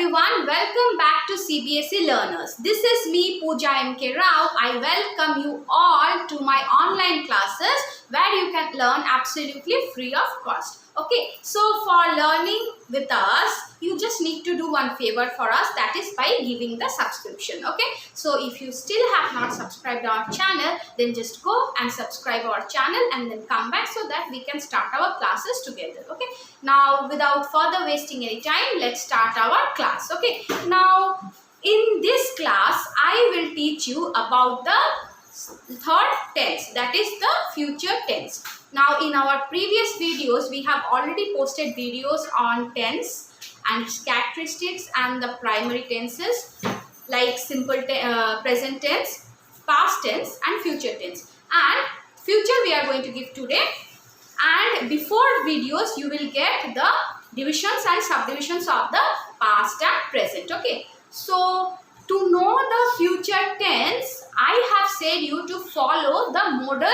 everyone, welcome back to CBSE Learners. This is me Pooja M.K. Rao. I welcome you all to my online classes where you can learn absolutely free of cost. Okay, so for learning with us, you just need to do one favor for us, that is by giving the subscription. Okay, so if you still have not subscribed our channel, then just go and subscribe our channel and then come back so that we can start our classes together. Okay, now without further wasting any time, let's start our class. Okay, now in this class I will teach you about the third tense, that is the future tense. Now in our previous videos we have already posted videos on tense and its characteristics and the primary tenses like simple present tense, past tense and future tense, and future we are going to give today. And before videos you will get the divisions and subdivisions of the past and present. Okay, so to know the future tense, I have said you to follow the model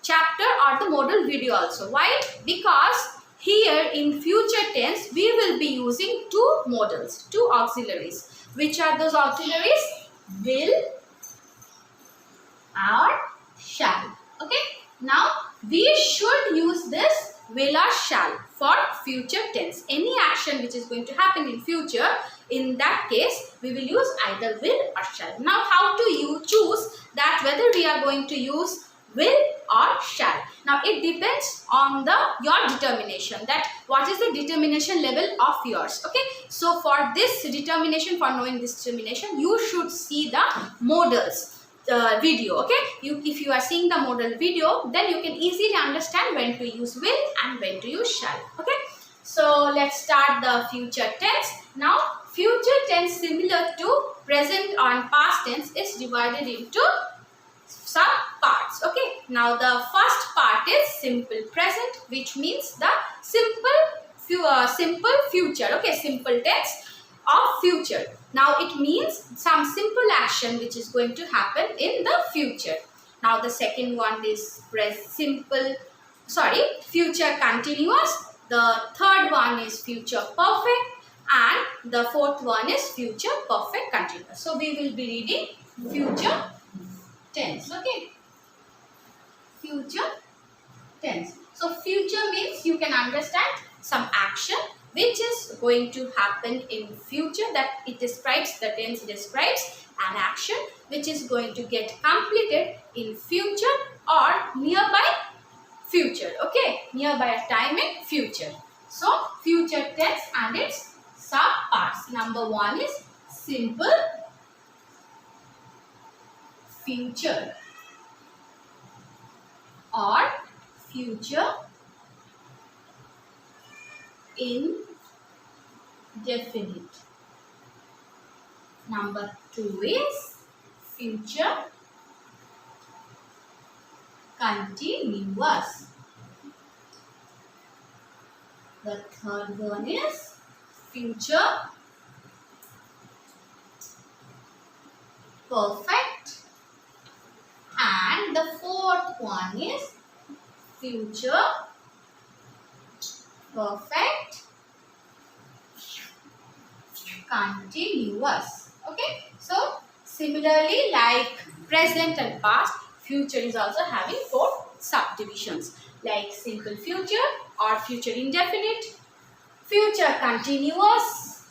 chapter or the model video also. Why? Because here in future tense we will be using two models, two auxiliaries. Which are those auxiliaries? Will or shall. Okay, now we should use this will or shall for future tense. Any action which is going to happen in future, in that case we will use either will or shall. Now how do you choose that whether we are going to use will or shall? Now it depends on your determination, that what is the determination level of yours. Okay, so for this determination, for knowing this determination, you should see the models video. Okay, if you are seeing the model video, then you can easily understand when to use will and when to use shall. Okay, so let's start the future tense. Now future tense, similar to present and past tense, is divided into some parts. Okay, now the first part is simple present, which means the simple future. Okay, simple tense of future. Now it means some simple action which is going to happen in the future. Now the second one is future continuous. The third one is future perfect, and the fourth one is future perfect continuous. So we will be reading future tense. Okay, future tense. So future means you can understand some action which is going to happen in future, that it describes, the tense describes an action which is going to get completed in future or nearby future. Okay, nearby a time in future. So future tense and its sub parts. Number one is simple future or future indefinite. Number two is future continuous. The third one is future perfect, and the fourth one is future perfect continuous. Okay, so similarly like present and past, future is also having four subdivisions like simple future or future indefinite, future continuous,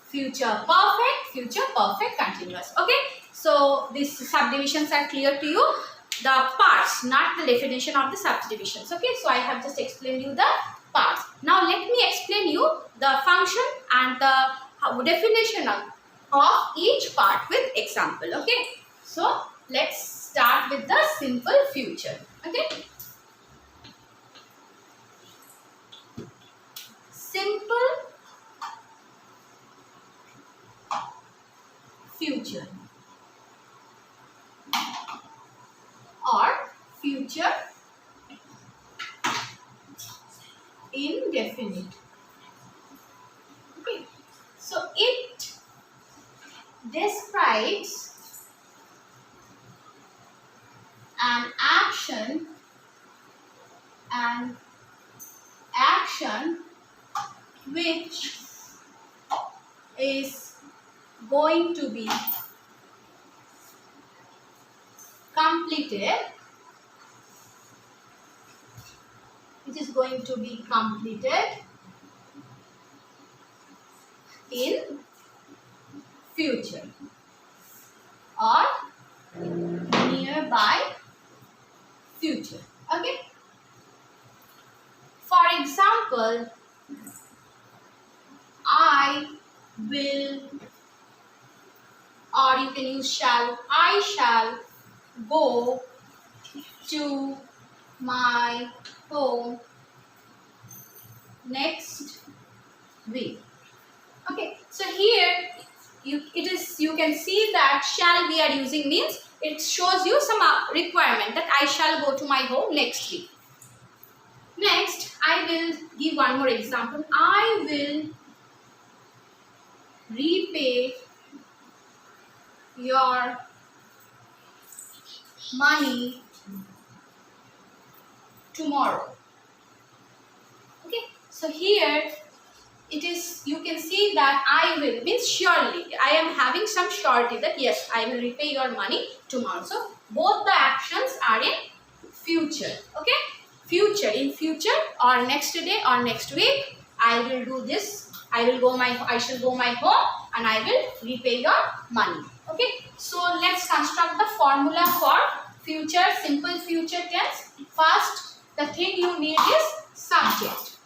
future perfect continuous. Okay, so these subdivisions are clear to you. The parts, not the definition of the subdivisions. Okay, so I have just explained you the parts. Now let me explain you the function and the definition of each part with example. Okay, so let's start with the simple future. Okay, simple future or future indefinite. Okay, so it describes an action which is going to be completed. Which is going to be completed in future or nearby future. Okay. For example, I will, or you can use shall. I shall go to my home next week. Okay, so here you can see that shall we are using means it shows you some requirement that I shall go to my home next week. Next, I will give one more example. I will repay your money tomorrow. Okay, so here it is, you can see that I will means surely. I am having some surety that yes, I will repay your money tomorrow. So both the actions are in future. Okay, future, in future or next day or next week, I will do this. I shall go my home and I will repay your money. Okay, so let's construct the formula for future, simple future tense. First, the thing you need is subject.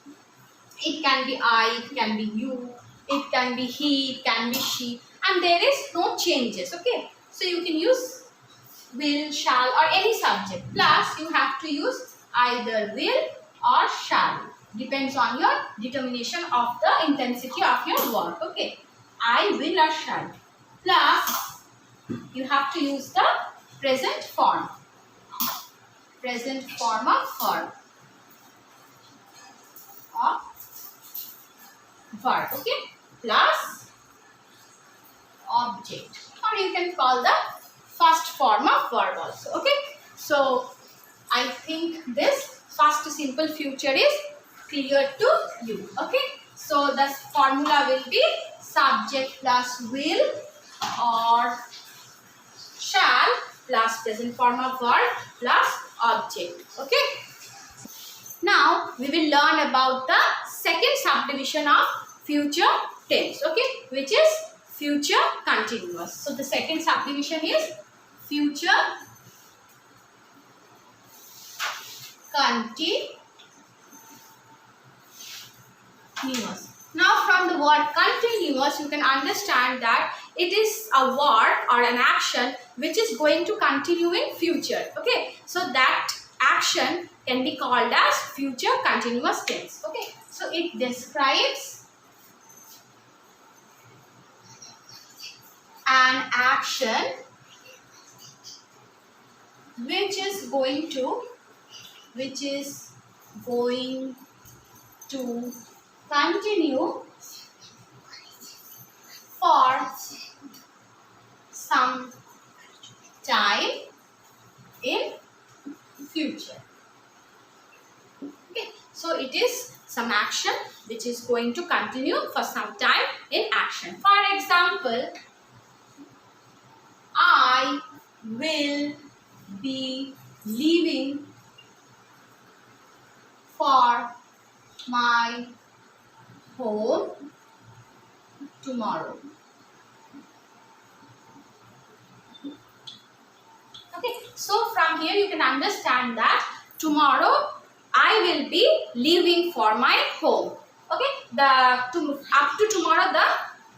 It can be I, it can be you, it can be he, it can be she, and there is no changes. Okay, so you can use will, shall or any subject. Plus you have to use either will or shall. Depends on your determination of the intensity of your work. Okay, I will or shall. Plus you have to use the present form. Present form of verb. Verb, okay, plus object, or you can call the first form of verb also. Okay, so I think this first simple future is clear to you. Okay, so the formula will be subject plus will or shall plus present form of verb plus object. Okay, now we will learn about the second subdivision of future tense, okay, which is future continuous. So the second subdivision is future continuous. Now from the word continuous, you can understand that it is a word or an action which is going to continue in future. Okay, so that action can be called as future continuous tense. Okay, so it describes an action which is going to continue for some time in future. Okay, so it is some action which is going to continue for some time in action. For example, I will be leaving for my home tomorrow. Okay, so from here you can understand that tomorrow I will be leaving for my home. Okay, up to tomorrow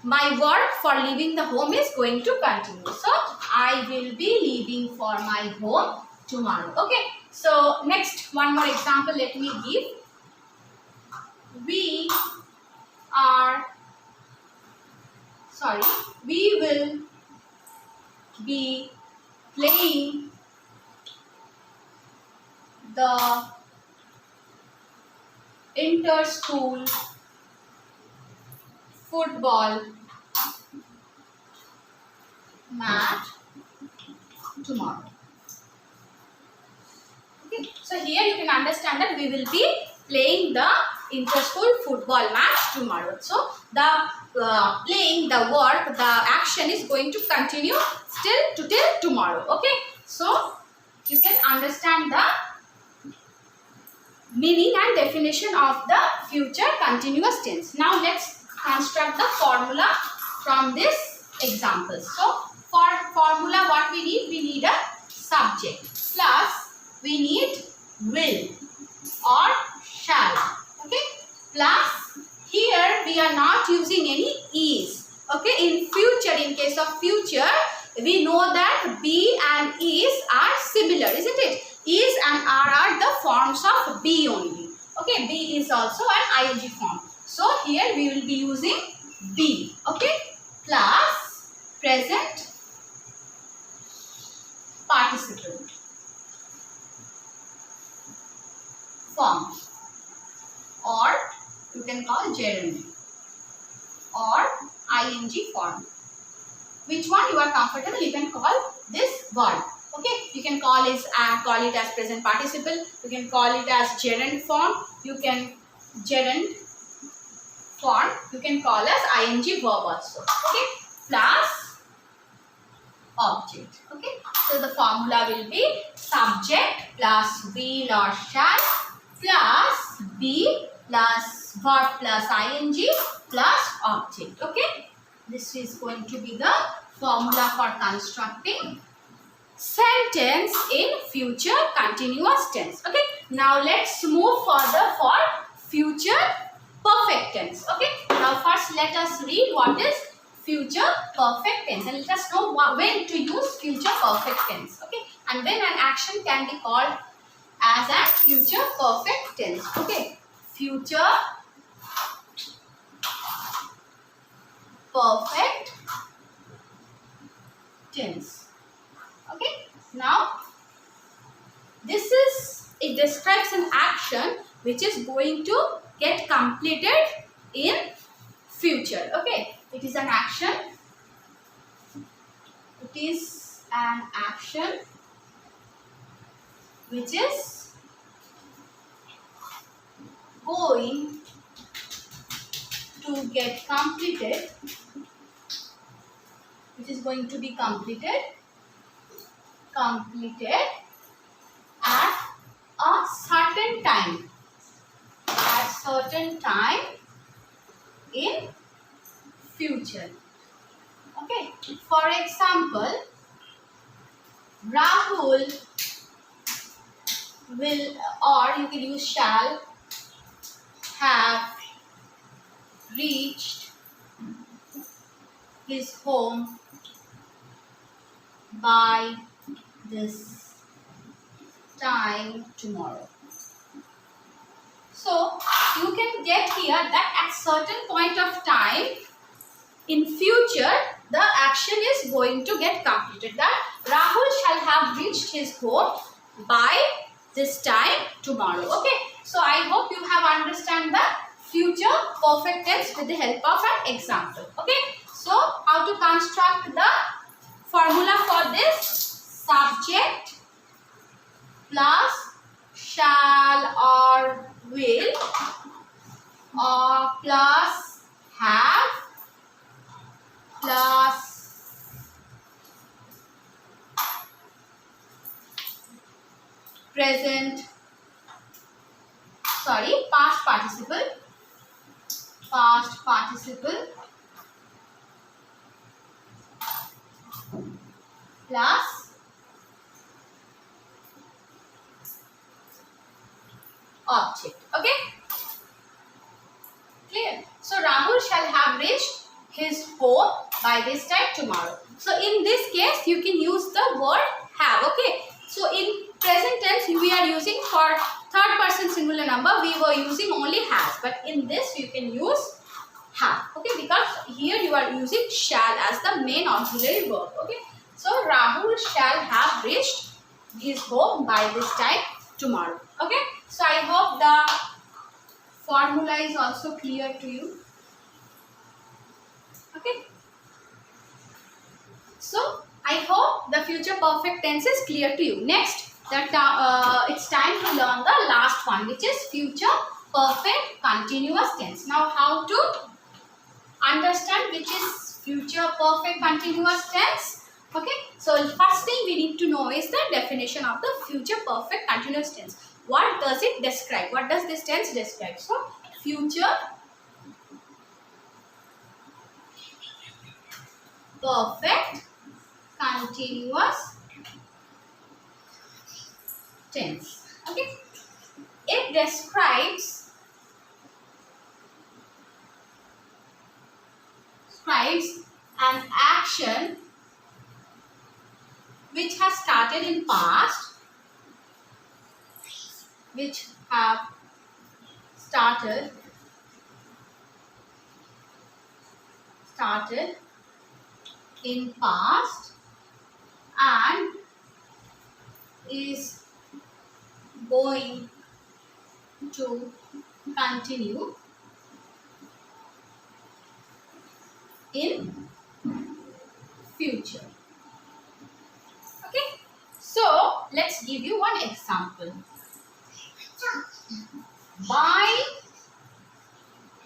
my work for leaving the home is going to continue. So I will be leaving for my home tomorrow. Okay, so next one more example let me give. We will be playing the inter-school football match tomorrow. Okay, so here you can understand that we will be playing the inter-school football match tomorrow. So the playing the work, the action is going to continue till tomorrow. Okay, so you can understand the meaning and definition of the future continuous tense. Now let's construct the formula from this example. So for formula, what we need? We need a subject plus we need will or shall. Okay, plus here we are not using any is. Okay, in future, in case of future, we know that be and is are similar, isn't it? Is and are the forms of be only. Okay, be is also an ing form. So here we will be using be. Okay, plus present participle form, or you can call gerund or ing form. Which one you are comfortable, you can call this word. Okay, you can call it as present participle, you can call it as gerund form, you can call as ing verb also. Okay, plus object. Okay, so the formula will be subject plus will or shall plus be plus verb plus ing plus object. Okay, this is going to be the formula for constructing sentence in future continuous tense. Okay, now let's move further for future perfect tense. Okay, now first let us read what is future perfect tense and let us know when to use future perfect tense. Okay, and when an action can be called as a future perfect tense. Okay, future perfect tense. Okay, now it describes an action which is going to get completed in future. Okay, it is an action. It is an action which is going to get completed, which is going to be completed at a certain time, in future. Okay, for example, Rahul will, or you can use shall, have reached his home by this time tomorrow. So you can get here that at certain point of time in future the action is going to get completed, that Rahul shall have reached his home by this time tomorrow. Okay, so I hope you have understand the future perfect tense with the help of an example. Okay, so how to construct the formula for this? Subject plus shall or will or plus have plus past participle plus object. Okay, clear? So Rahul shall have reached his home by this time tomorrow. So in this case you can use the word have. Okay, so in present tense we are using for third person singular number, we were using only has, but in this you can use have. Okay, because here you are using shall as the main auxiliary verb. Okay, so Rahul shall have reached his home by this time tomorrow. Okay, so I hope the formula is also clear to you. Okay, so I hope the future perfect tense is clear to you. Next, it's time to learn the last one, which is future perfect continuous tense. Now how to understand which is future perfect continuous tense. Okay, so first thing we need to know is the definition of the future perfect continuous tense. What does it describe? What does this tense describe? So future perfect continuous tense. Okay, it describes an action which has started in past, which have started in past and is going to continue in future. Okay, so let's give you one example. By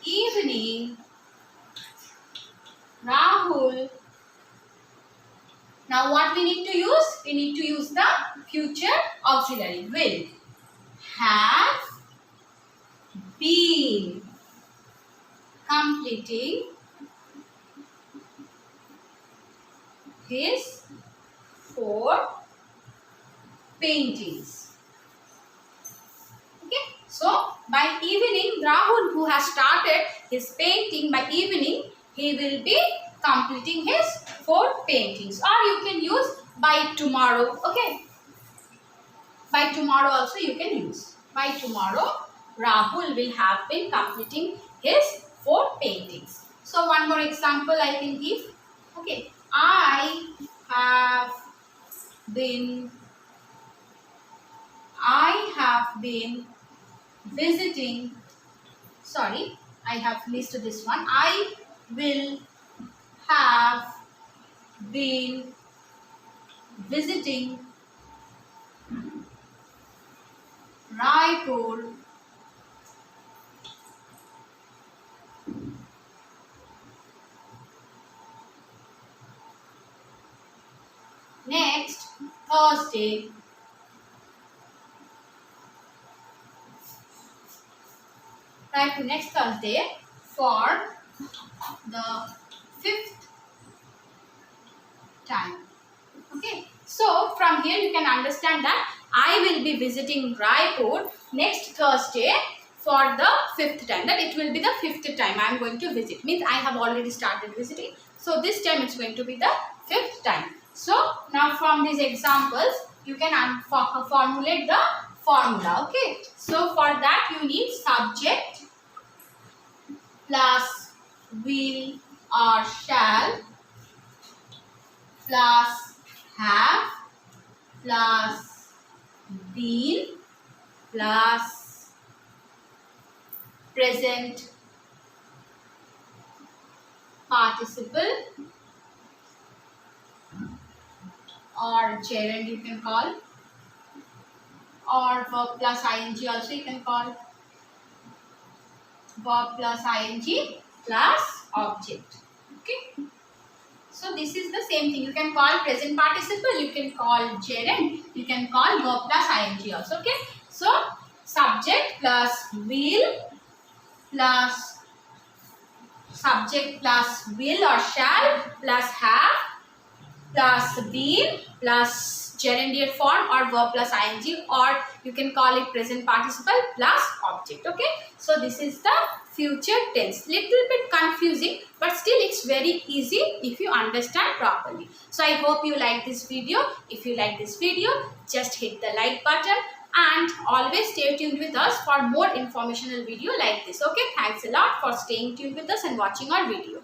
evening, Rahul. Now what we need to use? We need to use the future auxiliary will have been completing his 4 paintings. Okay, so by evening, Rahul, who has started his painting, by evening he will be completing his 4 paintings. Or you can use by tomorrow. Okay, by tomorrow also you can use. By tomorrow, Rahul will have been completing his 4 paintings. So one more example I can give. Okay, I have been visiting, sorry, I have missed this one. I will have been visiting Raipur next Thursday. Raipur next Thursday for the 5th time. Okay, so from here you can understand that I will be visiting Raipur next Thursday for the 5th time. That it will be the 5th time I am going to visit. Means I have already started visiting. So this time it's going to be the 5th time. So now from these examples you can formulate the formula. Okay, so for that you need subject plus will or shall plus have plus been plus present participle or gerund you can call, or verb plus ing also you can call, verb plus ing plus object. Okay, so this is the same thing. You can call present participle, you can call gerund, you can call verb plus ing also. Okay, so subject plus will plus subject plus will or shall plus have plus been plus gerundial form or verb plus ing, or you can call it present participle plus object. Okay, so this is the future tense. Little bit confusing, but still it's very easy if you understand properly. So I hope you like this video. If you like this video, just hit the like button and always stay tuned with us for more informational video like this. Okay, thanks a lot for staying tuned with us and watching our video.